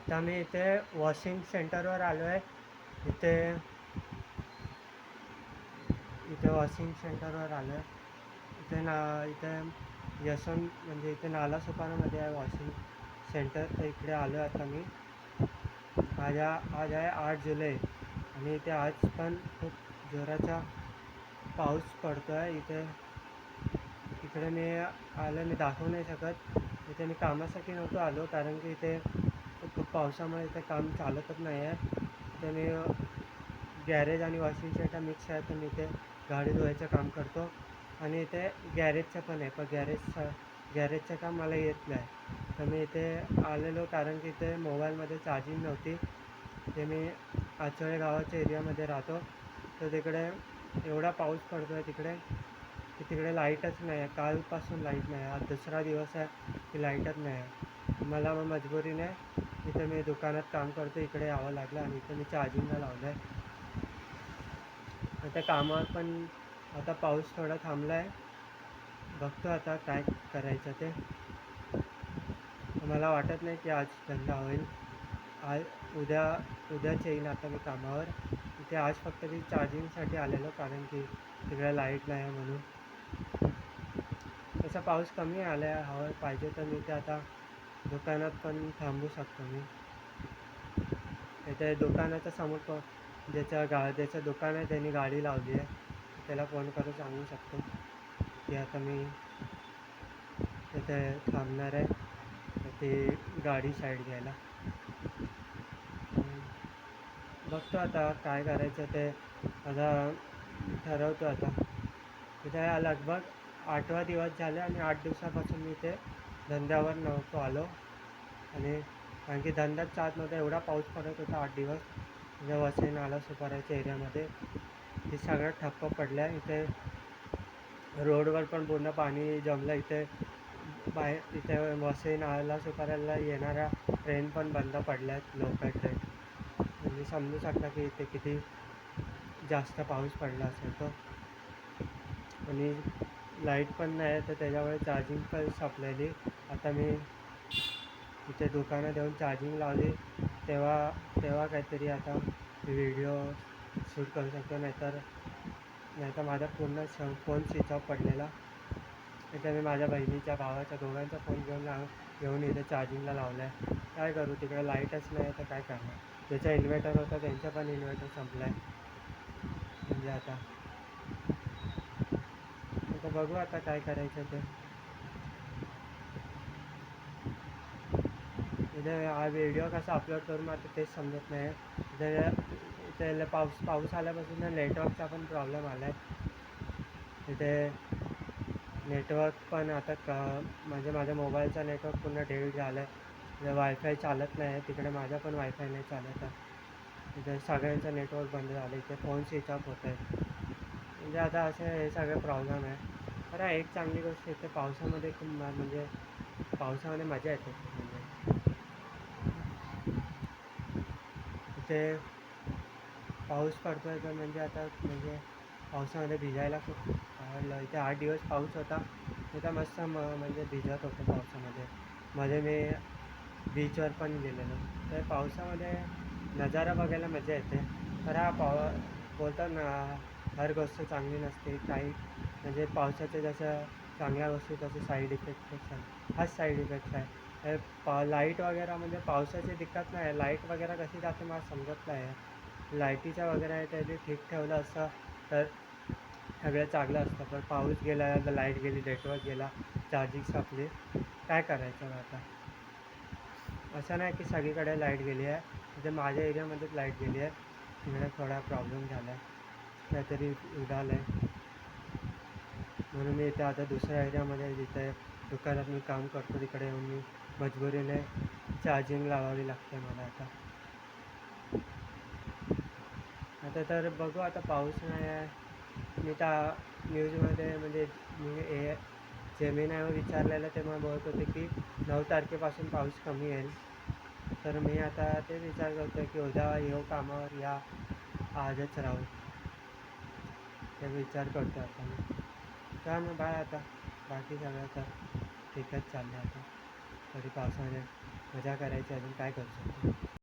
आता मी इथे वॉशिंग सेंटरवर आलो आहे. इथे इथे वॉशिंग सेंटरवर आलो आहे. इथे यशवंत म्हणजे इथे नालासोपारामध्ये आहे वॉशिंग सेंटर. तर इकडे आलो आहे आता मी. आज आहे 8 जुलै आणि इथे आज पण खूप जोराचा पाऊस पडतो आहे. इकडे मी मी दाखवू नाही शकत. इथे मी कामासाठी नव्हतो आलो कारण की इथे खूप पावसामुळे इथे काम चालतच नाही आहे. इथे मी गॅरेज आणि वॉशिंग सेंटर मिक्स आहे. तर मी इथे गाडी धुवायचं काम करतो आणि इथे गॅरेजचं पण आहे. पण गॅरेजचं काम मला येत नाही. तर मी इथे आलेलो कारण की इथे मोबाईलमध्ये चार्जिंग नव्हती. ते मी आचळे गावाच्या एरियामध्ये राहतो. तर तिकडे एवढा पाऊस पडतो आहे की तिकडे लाईटच नाही आहे. कालपासून लाईट नाही आहे. आज दुसरा दिवस आहे की लाईटच नाही आहे. मला मग मजबुरीने इथे मी दुकानात काम करतो इकडे यावं लागलं आणि इथे मी चार्जिंगला लावलं आहे. आता कामावर पण आता पाऊस थोडा थांबला आहे. बघतो आता काय करायचं ते. मला वाटत नाही की आज धंदा होईल. उद्याच येईल आता मी कामावर. इथे आज फक्त मी चार्जिंगसाठी आलेलो कारण की तिकडे लाईट नाही आहे म्हणून. तसा पाऊस कमी आला आहे. हवं पाहिजे तर मी इथे आता दुकानात पण थांबू शकतो मी. इथे दुकानाच्या समोर ज्याचं दुकान आहे त्यांनी गाडी लावली आहे. त्याला फोन करून सांगू शकतो की आता मी इथे थांबणार आहे. तर ती गाडी साईड घ्यायला. बघतो आता काय करायचं ते. आता ठरवतो आता. इथे लगभग 8वा दिवस झाले आणि 8 दिवसापासून मी इथे धंद्यावर नव्हतो आलो. आणि कारण की धंदाच चालत नव्हता. एवढा पाऊस पडत होता 8 दिवस. म्हणजे वसई नालासोपाराच्या एरियामध्ये हे सगळं ठप्प पडलं आहे. इथे रोडवर पण पूर्ण पाणी जमलं. इथे वसई नालासोपाऱ्याला येणाऱ्या ट्रेन पण बंद पडल्या आहेत. Local train. म्हणजे समजू शकता की इथे किती जास्त पाऊस पडला असेल तो. आणि लाईट पण नाही आहे तर त्याच्यामुळे चार्जिंग पण संपलेली. आता मी इथे दुकानात येऊन चार्जिंग लावली तेव्हा काहीतरी आता व्हिडिओ शूट करू शकतो. नाहीतर माझा पूर्ण फोन स्विच ऑफ पडलेला. इथे मी माझ्या बहिणीच्या भावाच्या दोघांचा फोन घेऊन इथे चार्जिंगला लावला आहे. काय करू, तिकडे लाईटच नाही तर काय करणार. ज्याचा इन्व्हर्टर होता त्यांचा पण इन्व्हर्टर संपला आहे. म्हणजे आता बघू आता काय करायचं ते. इथे हा व्हिडिओ कसा अपलोड करू मग आता तेच समजत नाही. इथे पाऊस आल्यापासून नेटवर्कचा पण प्रॉब्लेम आला आहे. इथे नेटवर्क पण आता म्हणजे माझ्या मोबाईलचा नेटवर्क पूर्ण डेलीट झालं आहे. वायफाय चालत नाही आहे. तिकडे माझा पण वायफाय नाही चालत आहे. इथे सगळ्यांचं नेटवर्क बंद झालं. इथे फोन स्विच ऑफ होत आहे. म्हणजे आता असे हे सगळे प्रॉब्लेम आहे. तर एक चांगली गोष्ट इथे पावसामध्ये म्हणजे पावसामध्ये मजा येते. म्हणजे इथे पाऊस पडतो आहे तर म्हणजे आता म्हणजे पावसामध्ये भिजायला खूप आवडलं. इथे 8 दिवस पाऊस होता. इथं मस्त म्हणजे भिजत होतं पावसामध्ये. मध्ये मी बीचवर पण गेलेलो. तर पावसामध्ये नजारा बघायला मजा येते. तर बोलतात ना हर गोष्ट चांगली नसते. काही म्हणजे पावसाचे जसं चांगल्या गोष्टी तसे साईड इफेक्ट हाच साईड इफेक्ट आहे. लाईट वगैरे म्हणजे पावसाची दिक्कत नाही आहे. लाईट वगैरे कशी जाते मला समजत नाही आहे. लाईटीच्या वगैरे आहे ते ठीक ठेवलं असतं तर सगळं चांगलं असतं. पण पाऊस गेला, लाईट गेली, नेटवर्क गेला, चार्जिंग संपली, काय करायचं मग आता. असं नाही की सगळीकडे लाईट गेली आहे. इथे माझ्या एरियामध्येच लाईट गेली आहे. तिकडे थोडा प्रॉब्लेम झाला आहे. काहीतरी उडालं आहे. म्हणून मी इथे आता दुसऱ्या एरियामध्ये जिथे दुकानात मी काम करतो तिकडे येऊन मी मजबुरीने चार्जिंग लावावी लागते मला आता. तर बघू आता पाऊस नाही आहे. मी तर न्यूजमध्ये म्हणजे मी जेमिनायवर विचारलेलं तेव्हा बोलत होते की 9 तारखेपासून पाऊस कमी येईल. तर मी आता ते विचार करतो आहे की उद्या येऊ कामावर या आजच राहू. ते विचार करतो आता मी. तर मग आता बाकी सगळं तर ठीकच चाललं आहे आता. तरी पावसाने मजा करायची, अजून काय करू शकतो.